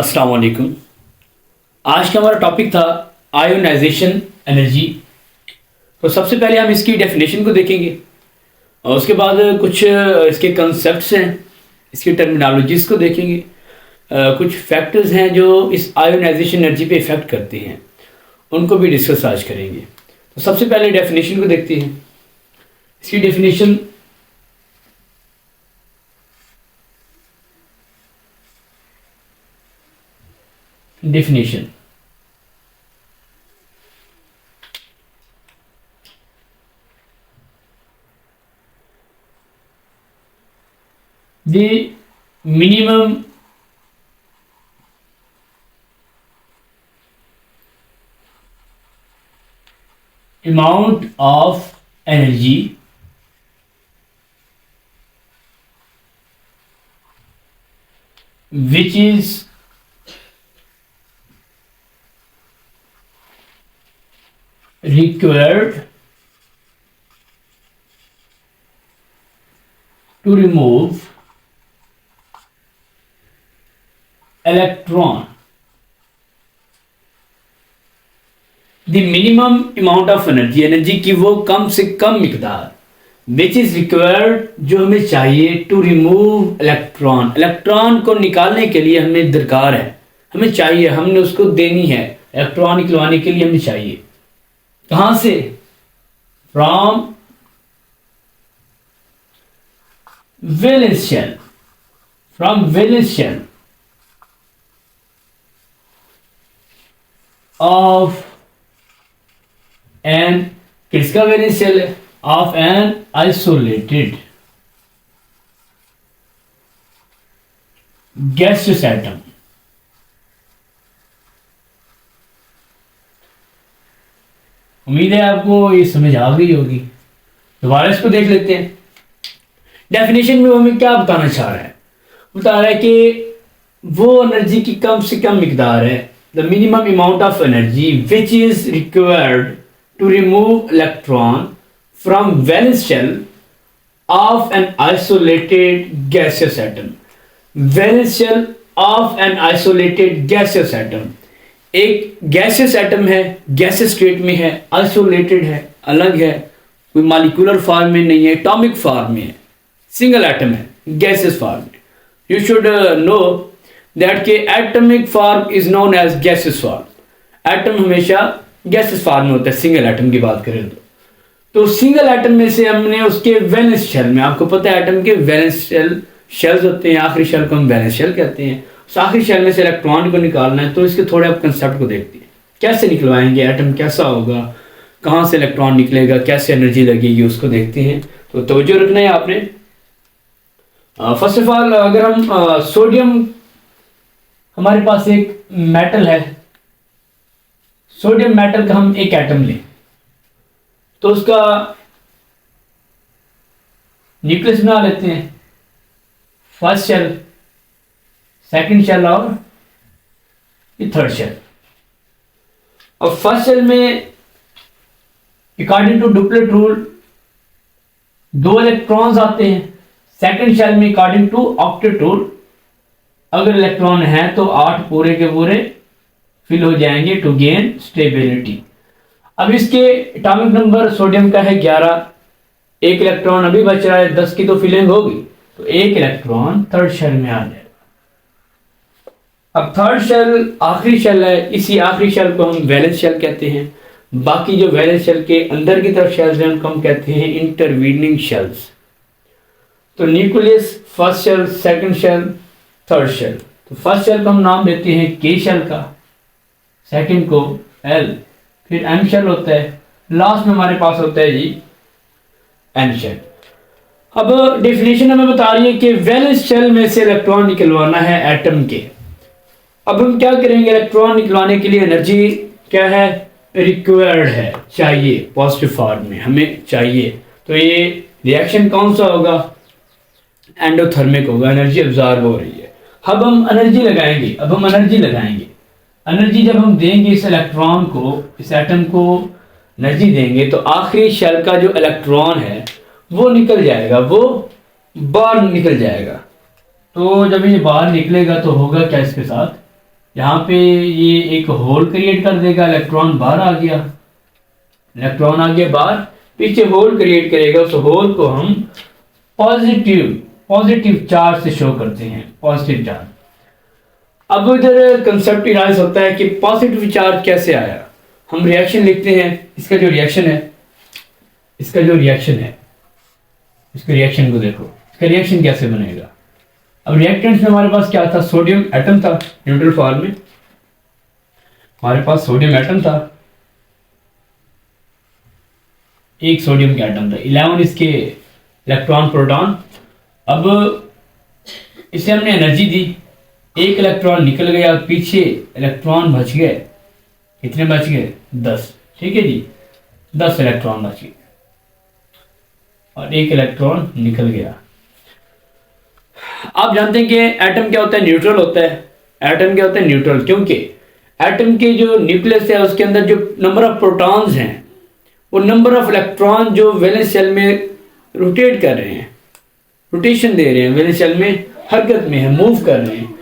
अस्सलाम वालेकुम। आज का हमारा टॉपिक था आयोनाइजेशन एनर्जी। तो सबसे पहले हम इसकी डेफिनेशन को देखेंगे और उसके बाद कुछ इसके कंसेप्ट्स हैं, इसकी टर्मिनोलॉजीज़ को देखेंगे। कुछ फैक्टर्स हैं जो इस आयोनाइजेशन एनर्जी पे इफ़ेक्ट करते हैं, उनको भी डिस्कस आज करेंगे। तो सबसे पहले डेफिनेशन को देखते हैं। इसकी definition the minimum amount of energy which is required to remove electron. The minimum amount of energy, energy की वो कम से कम मिकदार विच इज रिक्वायर्ड, जो हमें चाहिए टू रिमूव इलेक्ट्रॉन, इलेक्ट्रॉन को निकालने के लिए हमें दरकार है, हमें चाहिए, हमने उसको देनी है, इलेक्ट्रॉन निकलवाने के लिए हमें चाहिए। कहां से? From valence shell, from valence shell of an, किसका वैलेंस शेल है? Of an isolated gaseous atom. उम्मीद है आपको ये समझ आ गई होगी। दोबारा इसको देख लेते हैं। डेफिनेशन में वो हमें क्या बताना चाह रहा है? बता रहा है कि वो एनर्जी की कम से कम मिकदार है, the minimum amount of energy which is required to remove electron from valence shell of an isolated gaseous atom. Valence shell of an isolated gaseous atom, एक गैसियस एटम है, गैसियस स्टेट में है, isolated है, अलग है, कोई molecular form में नहीं है, एटॉमिक फॉर्म में है, सिंगल एटम है, गैसियस फॉर्म में। यू शुड नो दैट के atomic form is known as gaseous form. Atom हमेशा गैसियस फॉर्म में होता है, सिंगल एटम की बात करें तो सिंगल एटम में से हमने उसके वैलेंस शेल में, आपको पता है एटम के वैलेंस शेल्स होते हैं, आखिरी शेल को हम वैलेंस शेल कहते हैं। उस आखिरी शेल में से इलेक्ट्रॉन को निकालना है, तो इसके थोड़े आप कंसेप्ट को देखते हैं। कैसे निकलवाएंगे, एटम कैसा होगा, कहाँ से इलेक्ट्रॉन निकलेगा, कैसे एनर्जी लगेगी, उसको देखते हैं। तो तवज्जो रखना है आपने। फर्स्ट ऑफ ऑल, अगर हम सोडियम, हमारे पास एक मेटल है, सोडियम मेटल का हम एक एटम लें तो उसका न्यूक्लियस बना लेते हैं, फर्स्ट शेल, सेकंड शेल और ये थर्ड शेल। और फर्स्ट शेल में according to duplet rule 2 electrons आते हैं। सेकंड शेल में अकॉर्डिंग टू ऑक्टेट रूल अगर इलेक्ट्रॉन है तो 8 पूरे के पूरे फिल हो जाएंगे टू गेन स्टेबिलिटी। अब इसके एटॉमिक नंबर सोडियम का है 11, एक इलेक्ट्रॉन अभी बच रहा है, 10 की तो फिलिंग होगी, तो एक इलेक्ट्रॉन थर्ड शेल में आ जाएगा। अब थर्ड शेल आखिरी शेल है, इसी आखिरी शेल को हम वैलेंस शेल कहते हैं। बाकी जो वैलेंस शेल के अंदर की तरफ शेल्स हैं उनको हम कहते हैं इंटरवीनिंग शेल्स। तो nucleus, first shell, second shell, third shell. तो फर्स्ट शेल को हम नाम देते हैं के शेल का, सेकंड को एल, फिर एम शेल होता है, लास्ट में हमारे पास होता है जी एन शेल। अब डेफिनेशन हमें बता रही है कि वैलेंस शेल में से इलेक्ट्रॉन निकलवाना है एटम के। अब हम क्या करेंगे, इलेक्ट्रॉन निकलवाने के लिए एनर्जी क्या है? रिक्वायर्ड है, चाहिए, पॉजिटिव फॉर्म में हमें चाहिए। तो ये रिएक्शन कौन सा होगा? एंडोथर्मिक होगा, एनर्जी अब्जॉर्ब हो रही है। अब हम एनर्जी लगाएंगे, एनर्जी जब हम देंगे इस इलेक्ट्रॉन को, इस एटम को एनर्जी देंगे तो आखिरी शेल का जो इलेक्ट्रॉन है वो निकल जाएगा, वो बाहर निकल जाएगा। तो जब ये बाहर निकलेगा तो होगा क्या इसके साथ? यहाँ पे ये एक होल क्रिएट कर देगा, इलेक्ट्रॉन बाहर आ गया, इलेक्ट्रॉन आ गया बाहर, पीछे होल क्रिएट करेगा, उस होल को हम पॉजिटिव चार्ज से शो करते हैं, पॉजिटिव चार्ज। अब इधर कंसेप्ट इराइज होता है कि पॉजिटिव चार्ज कैसे आया। हम रिएक्शन लिखते हैं, इसका जो रिएक्शन है, इसका रिएक्शन को देखो, इसका रिएक्शन कैसे बनेगा। अब रिएक्टेंट्स में हमारे पास क्या था, सोडियम एटम था न्यूट्रल फॉर्म में, हमारे पास सोडियम एटम था, एक सोडियम का एटम था, 11 इसके इलेक्ट्रॉन प्रोटॉन। अब इसे हमने एनर्जी दी, एक इलेक्ट्रॉन निकल गया, पीछे इलेक्ट्रॉन बच गए, कितने बच गए, 10, ठीक है जी, 10 इलेक्ट्रॉन बच गए और एक इलेक्ट्रॉन निकल गया। आप जानते हैं कि एटम क्या होता है, न्यूट्रल होता है। एटम क्या होता है, न्यूट्रल, क्योंकि एटम के जो न्यूक्लियस है उसके अंदर जो नंबर ऑफ प्रोटॉन्स हैं, वो नंबर ऑफ इलेक्ट्रॉन जो वैलेंस शेल में रोटेट कर रहे हैं, रोटेशन दे रहे हैं, वैलेंस शेल में हरकत में है, मूव कर रहे हैं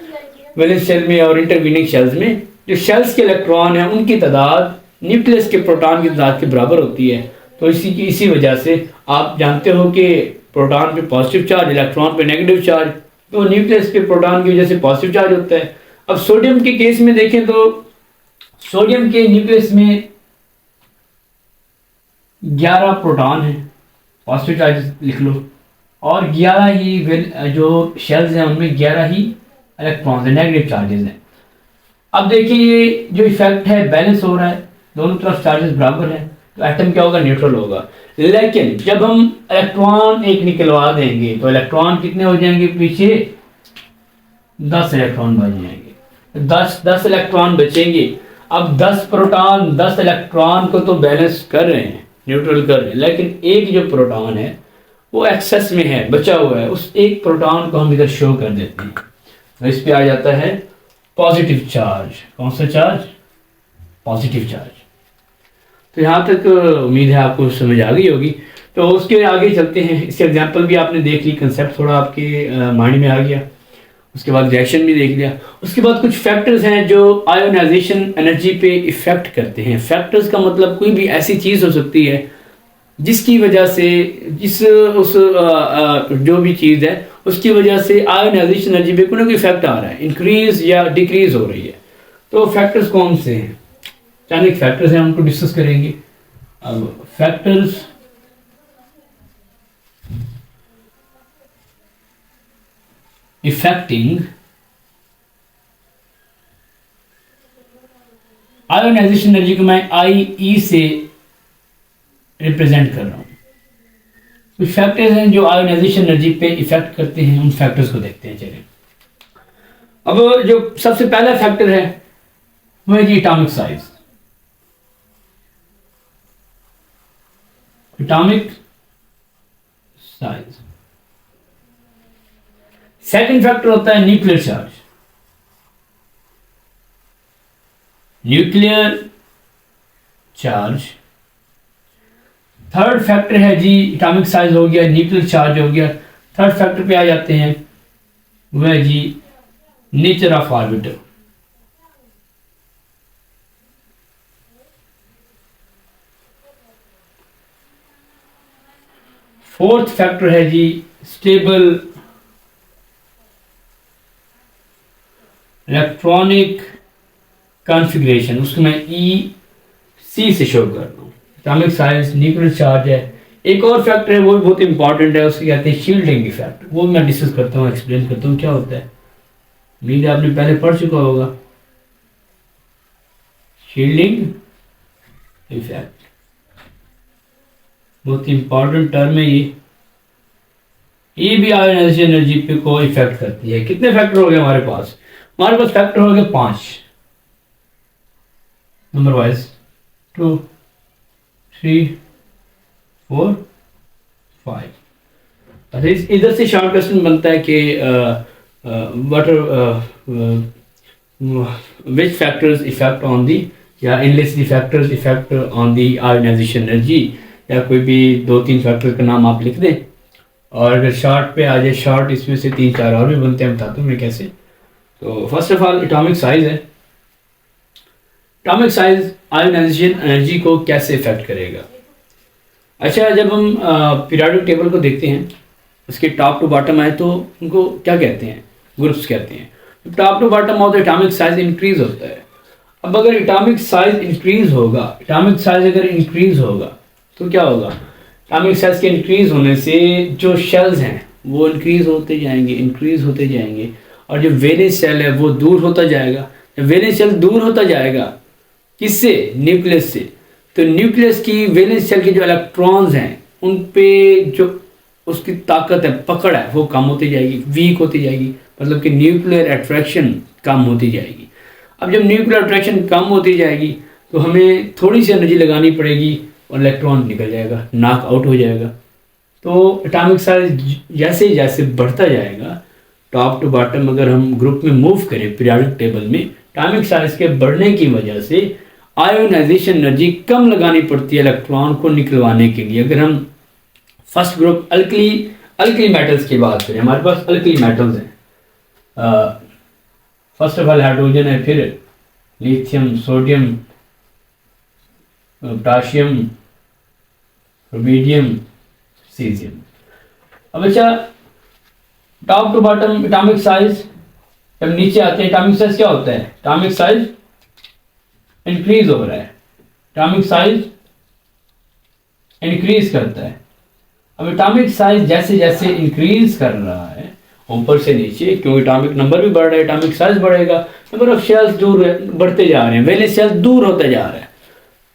वैलेंस शेल में और इंटरवीनिंग शेल्स में, जो शेल्स के इलेक्ट्रॉन हैं उनकी तादाद न्यूक्लियस के प्रोटॉन की तादाद के बराबर होती है। तो इसी वजह से आप जानते हो कि प्रोटॉन पे पॉजिटिव चार्ज, इलेक्ट्रॉन पे नेगेटिव चार्ज, तो न्यूक्लियस पे प्रोटॉन की वजह से पॉजिटिव चार्ज होता है। अब सोडियम के केस में देखें तो सोडियम के न्यूक्लियस में 11 प्रोटॉन है, पॉजिटिव चार्ज लिख लो, और 11 ही जो शेल्स हैं उनमें 11 ही इलेक्ट्रॉन्स हैं, नेगेटिव चार्जेस हैं। अब देखिए ये जो इफेक्ट है बैलेंस हो रहा है, दोनों तरफ चार्जेस बराबर हैं, तो एटम क्या होगा, न्यूट्रल होगा। लेकिन जब हम इलेक्ट्रॉन एक निकलवा देंगे तो इलेक्ट्रॉन कितने हो जाएंगे, पीछे 10 इलेक्ट्रॉन बच जाएंगे, 10 इलेक्ट्रॉन बचेंगे। अब 10 प्रोटॉन 10 इलेक्ट्रॉन को तो बैलेंस कर रहे हैं, न्यूट्रल कर रहे हैं, लेकिन एक जो प्रोटॉन है वो एक्सेस में है, बचा हुआ है, उस एक प्रोटॉन को हम इधर शो कर देते हैं, तो इस पे आ जाता है पॉजिटिव चार्ज। कौन सा चार्ज, पॉजिटिव चार्ज। तो यहाँ तक उम्मीद है आपको समझ आ गई होगी। तो उसके आगे चलते हैं, इसके एग्जांपल भी आपने देख ली, कंसेप्ट थोड़ा आपके माइंड में आ गया, उसके बाद रिएक्शन भी देख लिया। उसके बाद कुछ फैक्टर्स हैं जो आयोनाइजेशन एनर्जी पे इफ़ेक्ट करते हैं। फैक्टर्स का मतलब कोई भी ऐसी चीज़ हो सकती है जिसकी वजह से जो भी चीज़ है उसकी वजह से आयोनाइजेशन एनर्जी पे कोई ना कोई इफेक्ट आ रहा है, इंक्रीज या डिक्रीज हो रही है। तो फैक्टर्स कौन से हैं, चाहे फैक्टर्स हैं, उनको डिस्कस करेंगे। अब फैक्टर्स इफेक्टिंग आयोनाइजेशन एनर्जी को मैं IE से रिप्रेजेंट कर रहा हूं। कुछ फैक्टर्स हैं जो आयोनाइजेशन एनर्जी पे इफेक्ट करते हैं, उन फैक्टर्स को देखते हैं। चलिए, अब जो सबसे पहला फैक्टर है वो है जी atomic size. Atomic size. Second factor होता है nuclear charge. Nuclear charge. Third factor है जी एटॉमिक साइज हो गया, न्यूक्लियर चार्ज हो गया। थर्ड फैक्टर पे आ जाते हैं, वह है जी nature of orbiter. Fourth factor है जी स्टेबल इलेक्ट्रॉनिक कॉन्फ़िगरेशन, उसको मैं EC से शो कर रहा हूँ। एटॉमिक साइज, न्यूक्लियर चार्ज है। एक और फैक्टर है वो भी बहुत इंपॉर्टेंट है, उसको कहते हैं शील्डिंग इफेक्ट। वो मैं डिस्कस करता हूँ, एक्सप्लेन करता हूँ क्या होता है। उम्मीद है आपने पहले पढ़ चुका होगा शील्डिंग इफेक्ट, बहुत इंपॉर्टेंट टर्म है ये भी आयोनाइजेशन एनर्जी पे को इफेक्ट करती है। कितने फैक्टर हो गए हमारे पास फैक्टर हो गए 5 नंबर वाइज, 2 3 4 5। अच्छा, इधर से शॉर्ट क्वेश्चन बनता है कि which factors effect on the या इनलेसली factors effect on the ionization energy, या कोई भी 2-3 फैक्टर का नाम आप लिख दें। और अगर शॉर्ट पे आ जाए, शॉर्ट इसमें से 3-4 और भी बनते हैं, बताता हूँ मैं कैसे। तो first of all atomic size है। एटॉमिक साइज आयोनाइजेशन एनर्जी को कैसे इफेक्ट करेगा। अच्छा, जब हम पीरियोडिक टेबल को देखते हैं, उसके टॉप टू बॉटम आए तो उनको क्या कहते हैं, ग्रुप्स कहते हैं। टॉप टू बॉटम हो तो एटॉमिक साइज इंक्रीज होता है। अब अगर एटॉमिक साइज इंक्रीज होगा, एटॉमिक साइज अगर इंक्रीज होगा तो क्या होगा, एटॉमिक साइज के इंक्रीज होने से जो शेल्स हैं वो इंक्रीज होते जाएंगे, इंक्रीज होते जाएंगे, और जो वैलेंस शेल है वो दूर होता जाएगा। जब वैलेंस शेल दूर होता जाएगा किससे, न्यूक्लियस से, तो न्यूक्लियस की वैलेंस शेल के जो इलेक्ट्रॉन्स हैं उन पे जो उसकी ताकत है, पकड़ है, वो कम होती जाएगी, वीक होती जाएगी, मतलब कि न्यूक्लियर अट्रैक्शन कम होती जाएगी। अब जब न्यूक्लियर अट्रैक्शन कम होती जाएगी तो हमें थोड़ी सी एनर्जी लगानी पड़ेगी और इलेक्ट्रॉन निकल जाएगा, नॉक आउट हो जाएगा। तो एटॉमिक साइज जैसे जैसे बढ़ता जाएगा, टॉप टू बॉटम अगर हम ग्रुप में मूव करें पीरियोडिक टेबल में, एटॉमिक साइज के बढ़ने की वजह से आयोनाइजेशन एनर्जी कम लगानी पड़ती है इलेक्ट्रॉन को निकलवाने के लिए। अगर हम फर्स्ट ग्रुप अल्कली मेटल्स की बात करें, हमारे पास अल्कली मेटल्स हैं, फर्स्ट ऑफ ऑल हाइड्रोजन है, फिर lithium, sodium, potassium, rubidium, caesium. अब अच्छा, top to bottom atomic size जब नीचे आते हैं, एटॉमिक साइज क्या होता है, एटॉमिक साइज इंक्रीज हो रहा है, एटॉमिक साइज इंक्रीज करता है। अब एटॉमिक साइज जैसे जैसे इंक्रीज कर रहा है ऊपर से नीचे, क्योंकि एटॉमिक नंबर भी बढ़ रहा है, एटॉमिक साइज बढ़ेगा, नंबर ऑफ शेल्स दूर बढ़ते जा रहे हैं, वैलेंस शेल्स दूर होते जा रहे हैं,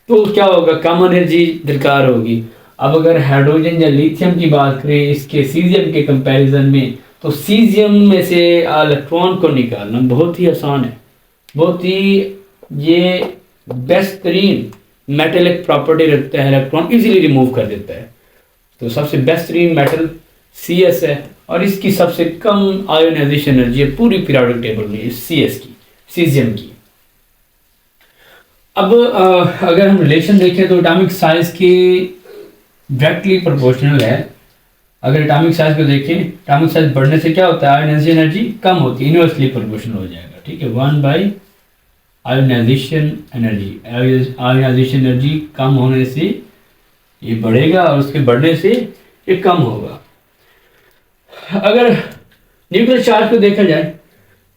तो क्या होगा, कम एनर्जी दरकार होगी। अब अगर हाइड्रोजन या लिथियम की बात करें इसके सीजियम के कंपैरिजन में, तो सीजियम में से इलेक्ट्रॉन को निकालना बहुत ही आसान है, बहुत ही ये बेस्ट तरीन मेटेलिक प्रॉपर्टी रखता है, इलेक्ट्रॉन इजीली रिमूव कर देता है। तो सबसे बेस्ट तरीन मेटल CS है और इसकी सबसे कम आयोनाइजेशन एनर्जी है पूरी पीरियोडिक टेबल में CS की, सीजियम की। अब अगर हम रिलेशन देखें तो एटॉमिक साइज की डायरेक्टली प्रोपोर्शनल है। अगर एटॉमिक साइज को देखें, एटॉमिक साइज बढ़ने से क्या होता है, आयोनाइजेशन एनर्जी कम होती है, इनवर्सली प्रोपोर्शनल हो जाएगा, ठीक है, 1 by ionization energy. Ionization energy कम होने से ये बढ़ेगा और उसके बढ़ने से ये कम होगा। अगर न्यूक्लियर चार्ज को देखा जाए,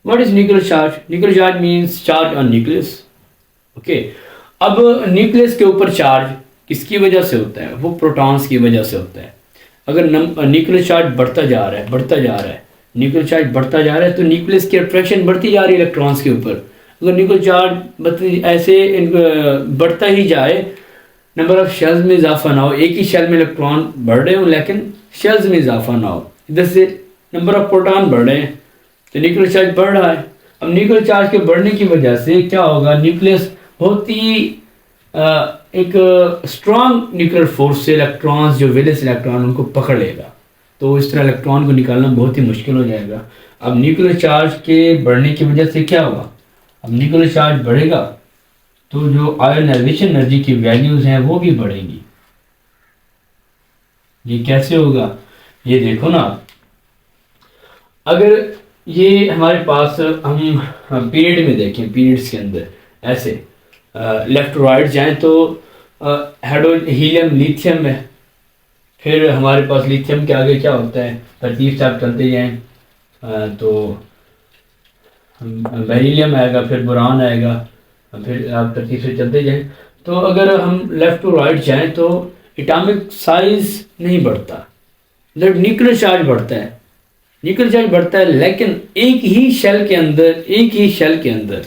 what is nuclear charge, nuclear charge means charge on nucleus, okay. अब न्यूक्लियस के ऊपर चार्ज किसकी वजह से होता है, वो प्रोटॉन्स की वजह से होता है। अगर न्यूक्लियर चार्ज बढ़ता जा रहा है, न्यूक्लियर चार्ज बढ़ता जा रहा है, तो न्यूक्लियस की अट्रैक्शन बढ़ती जा रही है इलेक्ट्रॉन्स के ऊपर। अगर न्यूक्लियर चार्ज ऐसे बढ़ता ही जाए, नंबर ऑफ शेल्स में इजाफा ना हो, एक ही शेल में इलेक्ट्रॉन बढ़ रहे हो लेकिन शेल्स में इजाफा ना हो, इधर से नंबर ऑफ प्रोटॉन बढ़ रहे हैं, तो न्यूक्लियर चार्ज बढ़ रहा है। अब न्यूक्लियर चार्ज के बढ़ने की वजह से क्या होगा, न्यूक्लियस बहुत ही एक स्ट्रॉन्ग न्यूक्लियर फोर्स से इलेक्ट्रॉन्स, जो वैलेंस इलेक्ट्रॉन उनको पकड़ लेगा, तो इस तरह इलेक्ट्रॉन को निकालना बहुत ही मुश्किल हो जाएगा। अब न्यूक्लियर चार्ज के बढ़ने की वजह से क्या होगा, अब न्यूक्लियर चार्ज बढ़ेगा तो जो आयोनाइजेशन एनर्जी की वैल्यूज हैं वो भी बढ़ेंगी। ये कैसे होगा, ये देखो ना, अगर ये हमारे पास हम पीरियड में देखें, पीरियड्स के अंदर ऐसे लेफ्ट टू राइट जाएं तो हीलियम लिथियम है, फिर हमारे पास लिथियम के आगे क्या होता है, तरतीब से आप चलते जाएं तो बेरिलियम आएगा, फिर बोरान आएगा, फिर आप तरतीब से चलते जाएं। तो अगर हम लेफ्ट टू राइट जाएं तो एटॉमिक साइज नहीं बढ़ता, न्यूक्लियर चार्ज बढ़ता है, न्यूक्लियर चार्ज बढ़ता है, लेकिन एक ही शेल के अंदर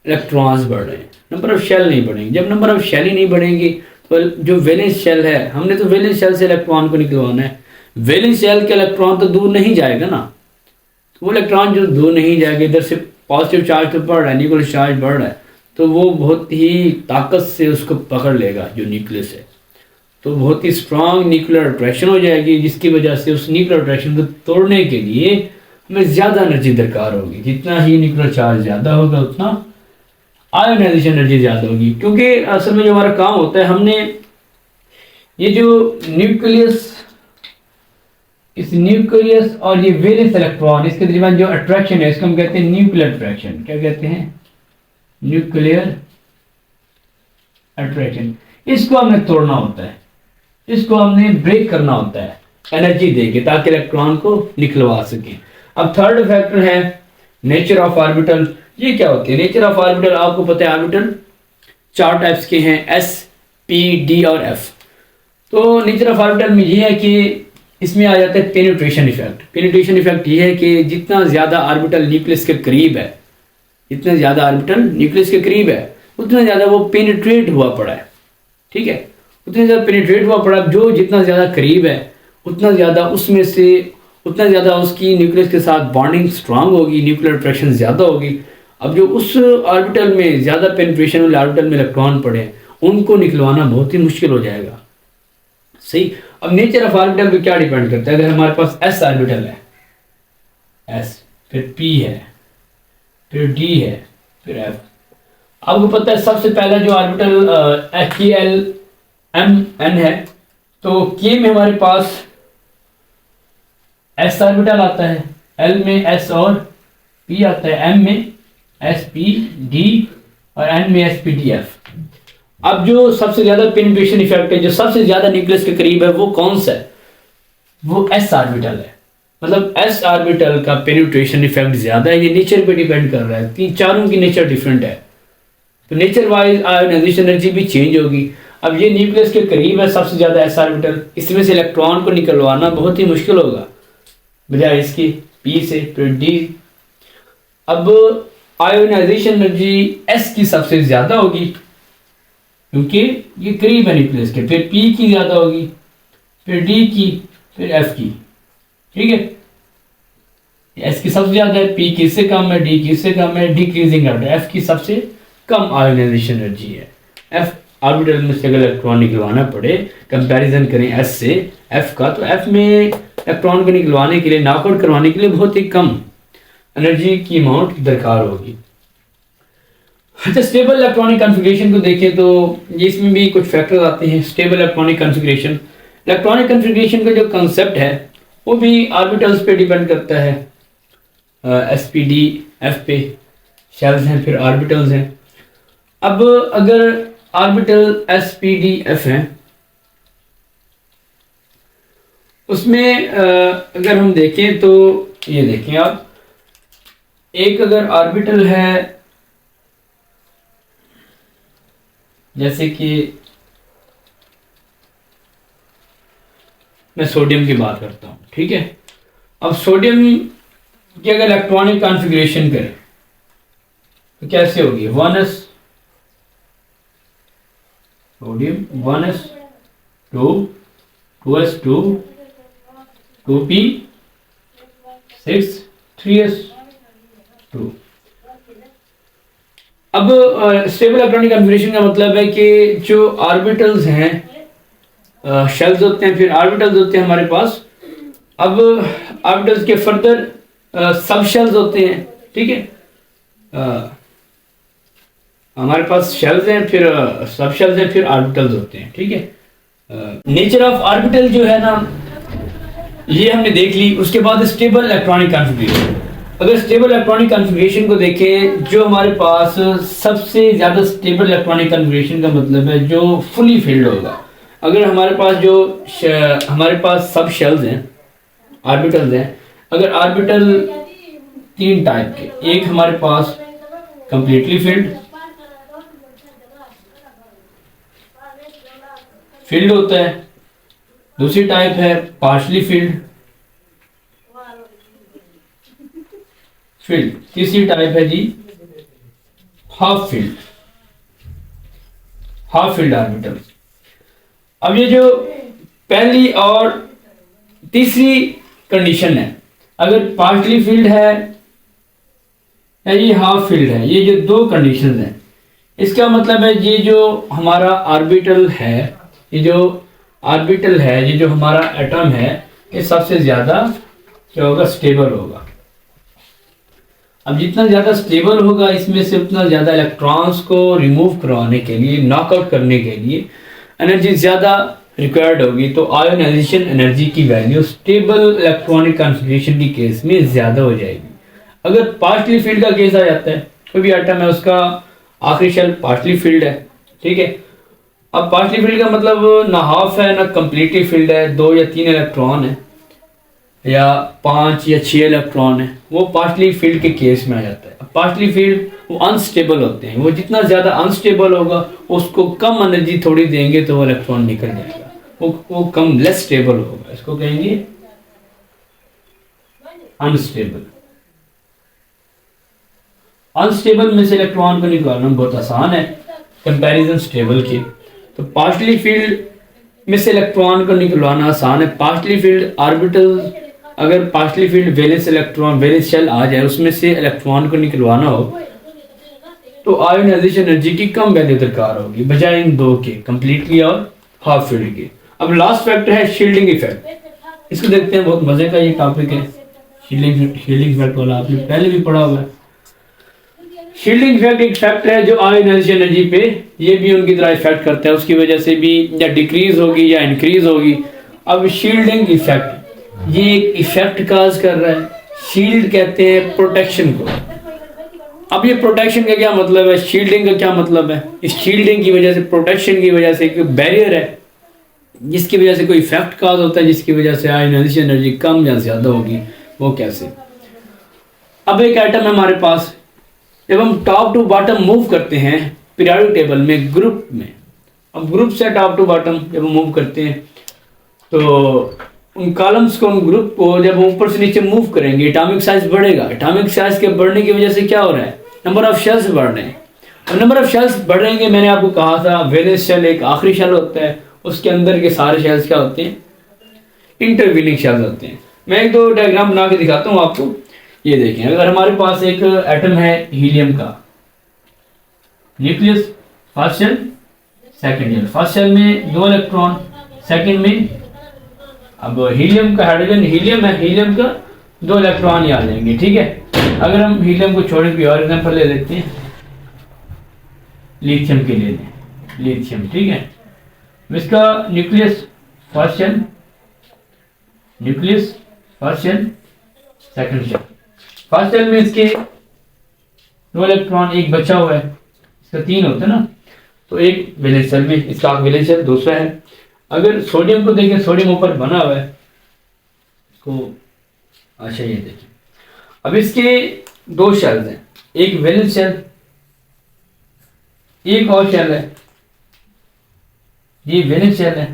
इलेक्ट्रॉन्स बढ़ रहे हैं, नंबर ऑफ शेल नहीं बढ़ेंगे। जब नंबर ऑफ शेल ही नहीं बढ़ेंगे तो जो वैलेंस शेल है, हमने तो वैलेंस शेल से इलेक्ट्रॉन को निकलवाना है, वैलेंस शेल के इलेक्ट्रॉन तो दूर नहीं जाएगा ना, तो वो इलेक्ट्रॉन जो दूर नहीं जाएगा, इधर से पॉजिटिव चार्ज तो बढ़ रहा है, न्यूक्लियर चार्ज बढ़ रहा है, तो वो बहुत ही ताकत से उसको पकड़ लेगा जो न्यूक्लियस है, तो बहुत ही स्ट्रांग न्यूक्लियर अट्रैक्शन हो जाएगी, जिसकी वजह से उस न्यूक्लियर अट्रैक्शन को तोड़ने के लिए हमें ज़्यादा एनर्जी दरकार होगी। जितना ही न्यूक्लियर चार्ज ज़्यादा होगा उतना आयोनाइजेशन एनर्जी ज़्यादा होगी, क्योंकि असल में जो हमारा काम होता है, हमने ये जो इस न्यूक्लियस और ये वैलेंस इलेक्ट्रॉन, इसके दरमियान जो अट्रैक्शन है इसको हम कहते हैं न्यूक्लियर अट्रैक्शन। क्या कहते हैं, न्यूक्लियर अट्रैक्शन, इसको हमने तोड़ना होता है, इसको हमने ब्रेक करना होता है एनर्जी देके, ताकि इलेक्ट्रॉन को निकलवा सके। अब थर्ड फैक्टर है नेचर ऑफ ऑर्बिटल। ये क्या होती है नेचर ऑफ ऑर्बिटल? आपको पता है ऑर्बिटल 4 टाइप्स के हैं, एस, पी, डी और एफ। तो नेचर ऑफ ऑर्बिटल में ये है कि इसमें आ जाता है पेनिट्रेशन इफेक्ट। पेनिट्रेशन इफेक्ट ये है कि जितना ज़्यादा ऑर्बिटल न्यूक्लियस के करीब है, जितना ज़्यादा ऑर्बिटल न्यूक्लियस के करीब है, उतना ज़्यादा वो पेनिट्रेट हुआ पड़ा है। ठीक है, उतना ज़्यादा पेनिट्रेट हुआ पड़ा, जो जितना ज़्यादा करीब है उतना ज़्यादा उसमें से उतना ज़्यादा उसकी न्यूक्लियस के साथ बॉन्डिंग स्ट्रांग होगी, न्यूक्लियर अट्रैक्शन ज़्यादा होगी। अब जो उस ऑर्बिटल में ज़्यादा पेनिट्रेशन वाले ऑर्बिटल में इलेक्ट्रॉन पड़े, उनको निकलवाना बहुत ही मुश्किल हो जाएगा। सही। अब नेचर ऑफ ऑर्बिटल पे क्या डिपेंड करता है? अगर हमारे पास एस ऑर्बिटल है, एस, फिर पी है, फिर डी है, फिर एफ। आपको पता है सबसे पहला जो ऑर्बिटल के एल एम एन है, तो के में हमारे पास एस ऑर्बिटल आता है, एल में एस और पी आता है, एम में एस पी डी और एन में एस पी डी एफ। अब जो सबसे ज्यादा पेनिट्रेशन इफेक्ट है, जो सबसे ज्यादा न्यूक्लियस के करीब है, वो कौन सा है? वो एस ऑर्बिटल है। मतलब एस ऑर्बिटल का पेनिट्रेशन इफेक्ट ज्यादा है। ये नेचर पे डिपेंड कर रहा है, तीन चारों की नेचर डिफरेंट है, तो नेचर वाइज आयोनाइजेशन एनर्जी भी चेंज होगी। अब ये न्यूक्लियस के करीब है सबसे ज्यादा एस ऑर्बिटल, इसमें से इलेक्ट्रॉन को निकलवाना बहुत ही मुश्किल होगा बजाय इसकी पी से, फिर डी। अब आयोनाइजेशन एनर्जी एस की सबसे ज्यादा होगी क्योंकि ये करीब है न्यूक्लियस के, फिर पी की ज्यादा होगी, फिर डी की, फिर एफ की। ठीक है, एस की सबसे ज्यादा है, पी की इससे कम है, डी की इससे कम है, डिक्रीजिंग ऑर्डर, एफ की सबसे कम आयोनाइजेशन एनर्जी है। एफ ऑर्बिटल में से अगर इलेक्ट्रॉन निकलवाना पड़े, कंपैरिजन करें एस से एफ का, तो एफ में इलेक्ट्रॉन को निकलवाने के लिए, नॉकआउट करवाने के लिए बहुत ही कम एनर्जी की अमाउंट दरकार होगी। अच्छा, स्टेबल इलेक्ट्रॉनिक कॉन्फ़िगरेशन को देखें तो ये इसमें भी कुछ फैक्टर्स आते हैं। Stable electronic configuration, electronic configuration का जो कंसेप्ट है वो भी ऑर्बिटल्स पे डिपेंड करता है। एस पी डी एफ पे शेल्स हैं, फिर ऑर्बिटल्स हैं। अब अगर orbital S P D F हैं, उसमें अगर हम देखें तो ये देखें आप, एक अगर ऑर्बिटल है जैसे कि मैं सोडियम की बात करता हूं, ठीक है। अब सोडियम की अगर इलेक्ट्रॉनिक कॉन्फ़िगरेशन करें तो कैसे होगी? 1s sodium, 1s 2, 2s2, 2p 6, 3s2। अब स्टेबल इलेक्ट्रॉनिक कॉन्फ़िगरेशन का मतलब है कि जो ऑर्बिटल्स हैं, शेल्स होते हैं, फिर ऑर्बिटल्स होते हैं हमारे पास। अब ऑर्बिटल्स के फर्दर सब शेल्स होते हैं, ठीक है। हमारे पास शेल्स हैं, फिर सब शेल्स हैं, फिर ऑर्बिटल्स होते हैं, ठीक है। नेचर ऑफ ऑर्बिटल जो है ना, ये हमने देख ली। उसके बाद स्टेबल इलेक्ट्रॉनिक कॉन्फ़िगरेशन। अगर स्टेबल इलेक्ट्रॉनिक कॉन्फ़िगरेशन को देखें, जो हमारे पास सबसे ज़्यादा स्टेबल इलेक्ट्रॉनिक कॉन्फ़िगरेशन का मतलब है जो फुली फिल्ड होगा। अगर हमारे पास सब शेल्स हैं, ऑर्बिटल्स हैं, अगर ऑर्बिटल 3 टाइप के, एक हमारे पास कंप्लीटली फिल्ड होता है, दूसरी टाइप है पार्शली फिल्ड, तीसरी टाइप है जी हाफ फील्ड ऑर्बिटल। अब ये जो पहली और तीसरी कंडीशन है, अगर पार्शली फील्ड है या ये हाफ फील्ड है, ये जो 2 कंडीशंस हैं, इसका मतलब है ये जो हमारा ऑर्बिटल है, ये जो हमारा एटम है, ये सबसे ज्यादा क्या होगा? स्टेबल होगा। अब जितना ज़्यादा स्टेबल होगा, इसमें से उतना ज़्यादा इलेक्ट्रॉन्स को रिमूव करवाने के लिए, नॉकआउट करने के लिए एनर्जी ज़्यादा रिक्वायर्ड होगी। तो आयोनाइजेशन एनर्जी की वैल्यू स्टेबल इलेक्ट्रॉनिक कॉन्फ़िगरेशन की केस में ज़्यादा हो जाएगी। अगर पार्शली फील्ड का केस आ जाता है, कोई भी एटम है उसका आखिरी शेल पार्शली फील्ड है, ठीक है, अब पार्शली फील्ड का मतलब ना हाफ है ना कंप्लीटली फील्ड है, 2 या 3 इलेक्ट्रॉन है या 5 या 6 इलेक्ट्रॉन है, वो पार्शली फील्ड के केस में आ जाता है। पार्शली फील्ड वो अनस्टेबल होते हैं, वो जितना ज़्यादा अनस्टेबल होगा उसको कम एनर्जी थोड़ी देंगे तो वो इलेक्ट्रॉन निकल जाएगा, वो कम लेस स्टेबल होगा, इसको कहेंगे अनस्टेबल। अनस्टेबल में से इलेक्ट्रॉन को निकालना बहुत आसान है कंपैरिजन स्टेबल के। तो पार्शली फील्ड में से इलेक्ट्रॉन को निकलवाना आसान है। पार्शली फील्ड ऑर्बिटल, अगर partially filled valence electron valence shell आ जाए उसमें से इलेक्ट्रॉन को निकलवाना हो तो आयोनाइजेशन एनर्जी की कम वैल्यू दरकार होगी बजाय इन दो के, कंप्लीटली और हाफ फील्ड के। अब लास्ट फैक्टर है शील्डिंग इफेक्ट, इसको देखते हैं, बहुत मजे का ये टॉपिक है शील्डिंग इफेक्ट वाला, आपने पहले भी पढ़ा हुआ है। शील्डिंग इफेक्ट एक फैक्टर है जो आयोनाइजेशन एनर्जी पे ये भी उनकी तरह इफेक्ट करता है, उसकी वजह से भी या डिक्रीज होगी या इंक्रीज होगी। अब शील्डिंग इफेक्ट ये एक इफेक्ट काज कर रहा है, शील्ड कहते हैं प्रोटेक्शन को। अब ये प्रोटेक्शन का क्या मतलब है, शील्डिंग का क्या मतलब है? इस शील्डिंग की वजह से, प्रोटेक्शन की वजह से एक बैरियर है जिसकी वजह से कोई इफेक्ट काज होता है जिसकी वजह से आयोनाइजेशन एनर्जी कम या ज्यादा होगी, वो कैसे? अब एक एटम है हमारे पास, जब हम टॉप टू बॉटम मूव करते हैं पीरियोडिक टेबल में ग्रुप में, अब ग्रुप से टॉप टू बॉटम जब हम मूव करते हैं तो उन कॉलम्स को, उन ग्रुप को जब हम ऊपर से नीचे मूव करेंगे एटॉमिक साइज बढ़ेगा। एटॉमिक साइज के बढ़ने की वजह से क्या हो रहा है, नंबर ऑफ शेल्स बढ़ रहे हैं। और नंबर ऑफ शेल्स बढ़ेंगे, मैंने आपको कहा था वैलेंस शेल एक आखिरी शेल होता है, उसके अंदर के सारे शेल्स क्या होते हैं, इंटरवीनिंग शेल्स होते हैं। मैं एक दो डायग्राम बना के दिखाता हूँ आपको। ये देखें, अगर हमारे पास एक एटम है हीलियम का, nucleus first shell second shell, first shell में 2 इलेक्ट्रॉन, सेकंड में, अब हीलियम का हाइड्रोजन हीलियम है, हीलियम का 2 इलेक्ट्रॉन ही आ जाएंगे, ठीक है। अगर हम हीलियम को छोड़ के और एग्जांपल ले लेते हैं, लिथियम के ले लें, लिथियम, ठीक है। इसका nucleus first shell, nucleus first shell second shell. First shell में इसके 2 इलेक्ट्रॉन, एक बचा हुआ है, इसका 3 होता है ना, तो एक वैलेंस शेल में, इसका वैलेंस शेल दूसरा है। अगर सोडियम को देखें, सोडियम ऊपर बना हुआ है इसको, अच्छा ये देखिए, अब इसके 2 शेल्स हैं, एक वैलेंस शेल, एक और शेल है, ये वैलेंस शेल है,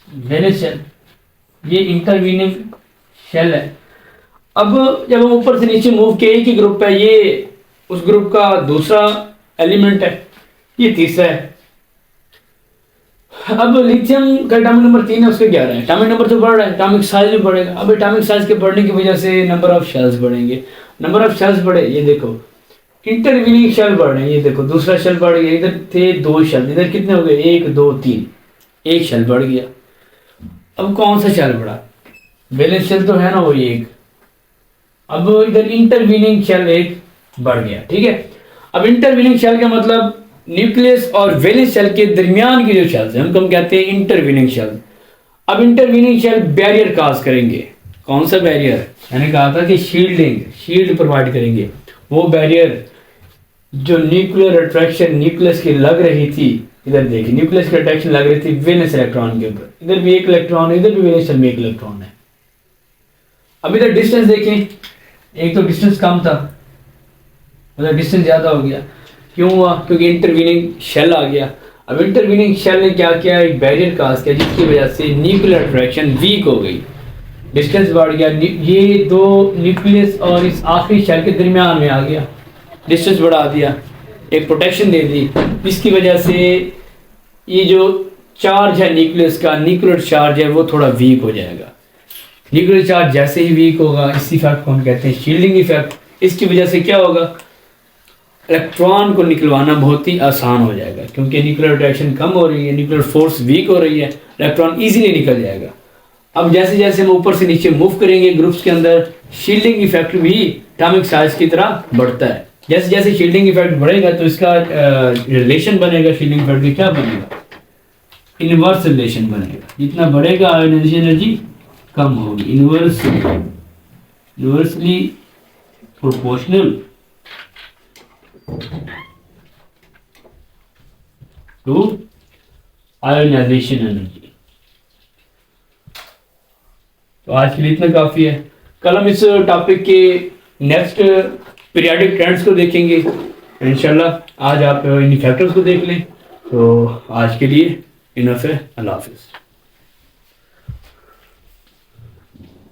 वैलेंस शेल, ये इंटरवीनिंग शेल है। अब जब हम ऊपर से नीचे मूव किए, एक ही ग्रुप है, ये उस ग्रुप का दूसरा एलिमेंट है, ये तीसरा है। अब लिथियम का एटॉमिक नंबर 3 है, उसके 11 है, एटॉमिक नंबर तो बढ़ रहा है, एटॉमिक साइज भी बढ़ेगा। अब एटॉमिक साइज के बढ़ने की वजह से नंबर ऑफ शेल्स बढ़ेंगे, नंबर ऑफ शेल्स बढ़े, ये देखो इंटरवीनिंग शेल बढ़ रहे हैं, ये देखो दूसरा शेल बढ़ गया, इधर थे 2 शेल, इधर कितने हो गए, 1 2 3, एक शेल बढ़ गया। अब कौन सा शेल बढ़ा, वैलेंस शेल तो है ना वो एक, अब इधर इंटरवीनिंग शेल एक बढ़ गया, ठीक है। अब इंटरवीनिंग शेल का मतलब न्यूक्लियस और वैलेंस शेल के दरमियान की जो शेल्स हैं हम कहते हैं इंटरवीनिंग शेल। अब इंटरवीनिंग शेल बैरियर काज करेंगे, कौन सा बैरियर, मैंने कहा था कि शील्ड प्रोवाइड करेंगे। वो बैरियर जो न्यूक्लियर अट्रैक्शन न्यूक्लियस की लग रही थी, इधर देखिए न्यूक्लियस की अट्रैक्शन लग रही थी वैलेंस इलेक्ट्रॉन के ऊपर, इधर भी 1 इलेक्ट्रॉन है, इधर भी वैलेंस शेल में 1 इलेक्ट्रॉन है। अब इधर डिस्टेंस देखें, एक तो डिस्टेंस कम था, उधर डिस्टेंस ज्यादा हो गया, क्यों हुआ, क्योंकि इंटरवीनिंग शेल आ गया। अब इंटरवीनिंग शेल ने क्या किया, एक बैरियर काज किया जिसकी वजह से न्यूक्लियर अट्रैक्शन वीक हो गई, डिस्टेंस बढ़ गया, ये 2 न्यूक्लियस और इस आखिरी शेल के दरमियान में आ गया, डिस्टेंस बढ़ा दिया, एक प्रोटेक्शन दे दी, जिसकी वजह से ये जो चार्ज है न्यूक्लियस का, न्यूक्लियर चार्ज है वो थोड़ा वीक हो जाएगा। न्यूक्लियर चार्ज जैसे ही वीक होगा, इस इफेक्ट को हम कहते हैं शील्डिंग इफेक्ट। इसकी वजह से क्या होगा, इलेक्ट्रॉन को निकलवाना बहुत ही आसान हो जाएगा, क्योंकि न्यूक्लियर अट्रैक्शन कम हो रही है, न्यूक्लियर फोर्स वीक हो रही है, इलेक्ट्रॉन इजीली निकल जाएगा। अब जैसे जैसे हम ऊपर से नीचे मूव करेंगे ग्रुप्स के अंदर, शील्डिंग इफेक्ट भी एटॉमिक साइज की तरह बढ़ता है। जैसे जैसे शील्डिंग इफेक्ट बढ़ेगा तो इसका रिलेशन बनेगा, शील्डिंग इफेक्ट का क्या बनेगा, इनवर्स रिलेशन बनेगा, जितना बढ़ेगा आयोनाइजेशन एनर्जी कम होगी, inversely proportional to ionisation energy. तो आज के लिए इतना काफ़ी है। कल हम इस टॉपिक के नेक्स्ट पीरियाडिक ट्रेंड्स को देखेंगे इंशाल्लाह। आज आप इन फैक्टर्स को देख लें। तो आज के लिए इनफ है। अल्लाह हाफिज़।